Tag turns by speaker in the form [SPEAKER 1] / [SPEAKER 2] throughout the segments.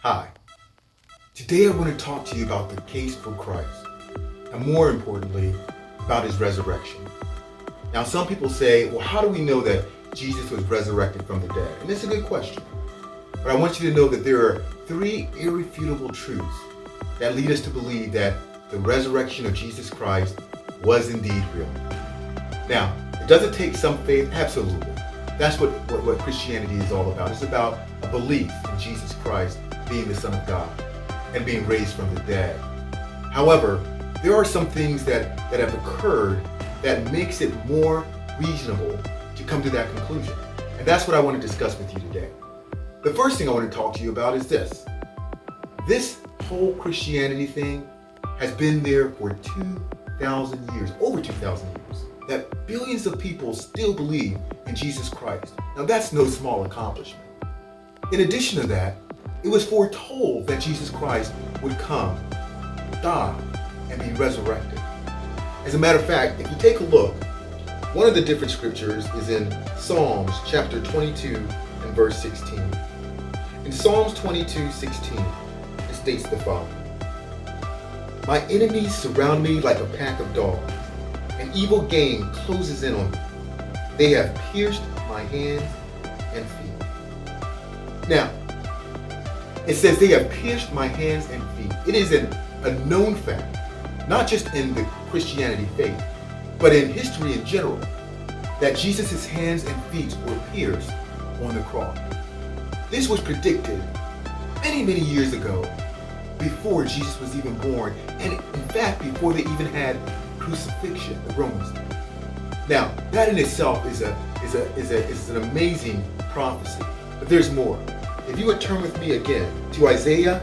[SPEAKER 1] Hi. Today I want to talk to you about the case for Christ, and more importantly, about his resurrection. Now, some people say, well, how do we know that Jesus was resurrected from the dead? And it's a good question. But I want you to know that there are three irrefutable truths that lead us to believe that the resurrection of Jesus Christ was indeed real. Now, it doesn't take some faith, absolutely. That's what Christianity is all about. It's about a belief in Jesus Christ being the Son of God and being raised from the dead. However, there are some things that have occurred that makes it more reasonable to come to that conclusion. And that's what I want to discuss with you today. The first thing I want to talk to you about is this. This whole Christianity thing has been there for 2,000 years, over 2,000 years, that billions of people still believe in Jesus Christ. Now that's no small accomplishment. In addition to that, it was foretold that Jesus Christ would come, die, and be resurrected. As a matter of fact, if you take a look, one of the different scriptures is in Psalms chapter 22 and verse 16. In Psalms 22:16, it states the following: "My enemies surround me like a pack of dogs. An evil game closes in on me. They have pierced my hands and feet." Now, it says they have pierced my hands and feet. It is a known fact, not just in the Christianity faith, but in history in general, that Jesus' hands and feet were pierced on the cross. This was predicted many, many years ago, before Jesus was even born, and in fact, before they even had crucifixion, the Romans did. Now, that in itself is an amazing prophecy, but there's more. If you would turn with me again to Isaiah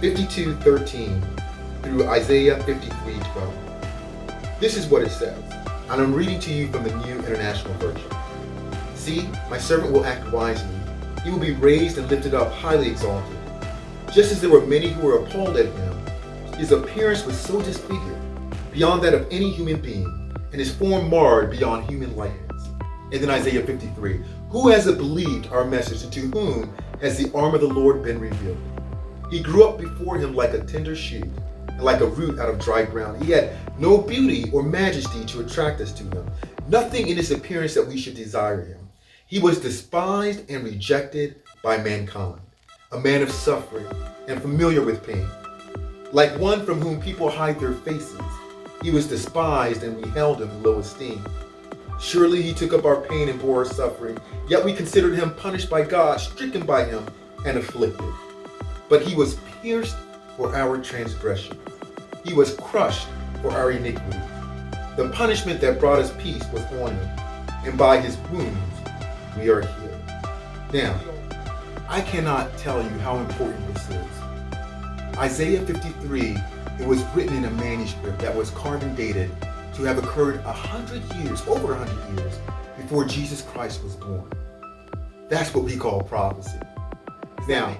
[SPEAKER 1] 52:13 through Isaiah 53:12. This is what it says, and I'm reading to you from the New International Version. "See, my servant will act wisely. He will be raised and lifted up, highly exalted. Just as there were many who were appalled at him, his appearance was so disfigured, beyond that of any human being, and his form marred beyond human likeness." And then Isaiah 53, "Who has believed our message, and to whom has the arm of the Lord been revealed? He grew up before him like a tender shoot, and like a root out of dry ground. He had no beauty or majesty to attract us to him, nothing in his appearance that we should desire him. He was despised and rejected by mankind, a man of suffering and familiar with pain. Like one from whom people hide their faces, he was despised and we held him in low esteem. Surely he took up our pain and bore our suffering, yet we considered him punished by God, stricken by him, and afflicted. But he was pierced for our transgressions. He was crushed for our iniquities. The punishment that brought us peace was on him, and by his wounds we are healed." Now, I cannot tell you how important this is. Isaiah 53, it was written in a manuscript that was carbon dated to have occurred 100 years, over 100 years, before Jesus Christ was born. That's what we call prophecy. Now,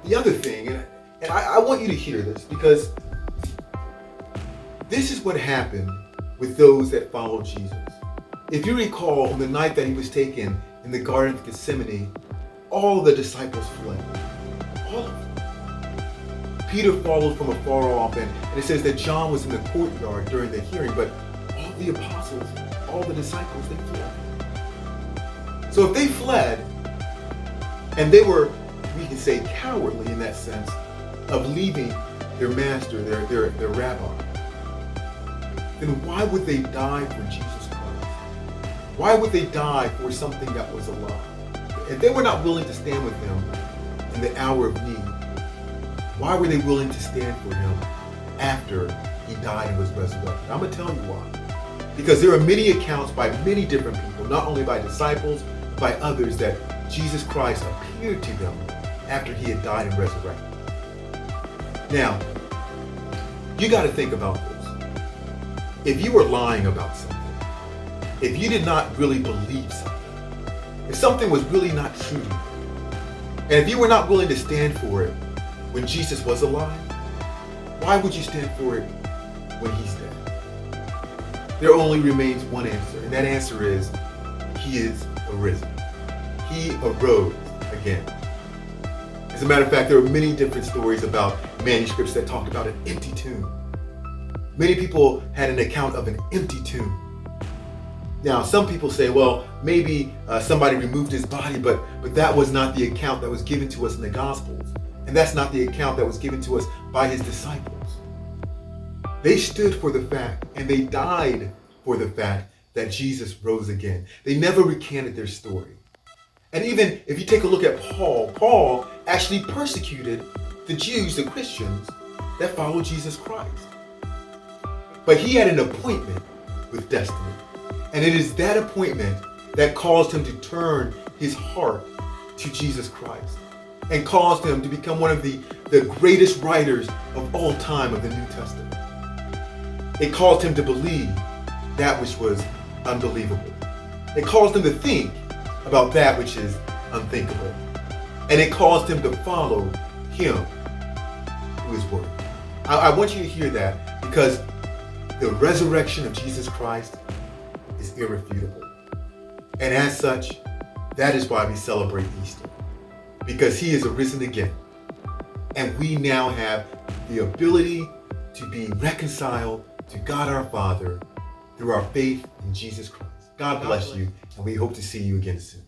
[SPEAKER 1] the other thing, and I want you to hear this, because this is what happened with those that followed Jesus. If you recall, on the night that he was taken in the Garden of Gethsemane, all the disciples fled. All of them. Peter followed from afar off, and it says that John was in the courtyard during the hearing, but all the apostles, all the disciples, they fled. So if they fled, and they were, we can say, cowardly in that sense, of leaving their master, their rabbi, then why would they die for Jesus Christ? Why would they die for something that was a lie? If they were not willing to stand with him in the hour of need, why were they willing to stand for him after he died and was resurrected? I'm going to tell you why. Because there are many accounts by many different people, not only by disciples, but by others, that Jesus Christ appeared to them after he had died and resurrected. Now, you got to think about this. If you were lying about something, if you did not really believe something, if something was really not true to you, and if you were not willing to stand for it when Jesus was alive, why would you stand for it when he's dead? There only remains one answer, and that answer is, he is arisen. He arose again. As a matter of fact, there are many different stories about manuscripts that talk about an empty tomb. Many people had an account of an empty tomb. Now, some people say, well, maybe somebody removed his body, but that was not the account that was given to us in the Gospels. And that's not the account that was given to us by his disciples. They stood for the fact, and they died for the fact that Jesus rose again. They never recanted their story. And even if you take a look at Paul actually persecuted the Jews, the Christians, that followed Jesus Christ. But he had an appointment with destiny. And it is that appointment that caused him to turn his heart to Jesus Christ and caused him to become one of the greatest writers of all time of the New Testament. It caused him to believe that which was unbelievable. It caused him to think about that which is unthinkable. And it caused him to follow him who is worthy. I want you to hear that, because the resurrection of Jesus Christ is irrefutable. And as such, that is why we celebrate Easter, because he is arisen again. And we now have the ability to be reconciled to God our Father through our faith in Jesus Christ. God bless you, and we hope to see you again soon.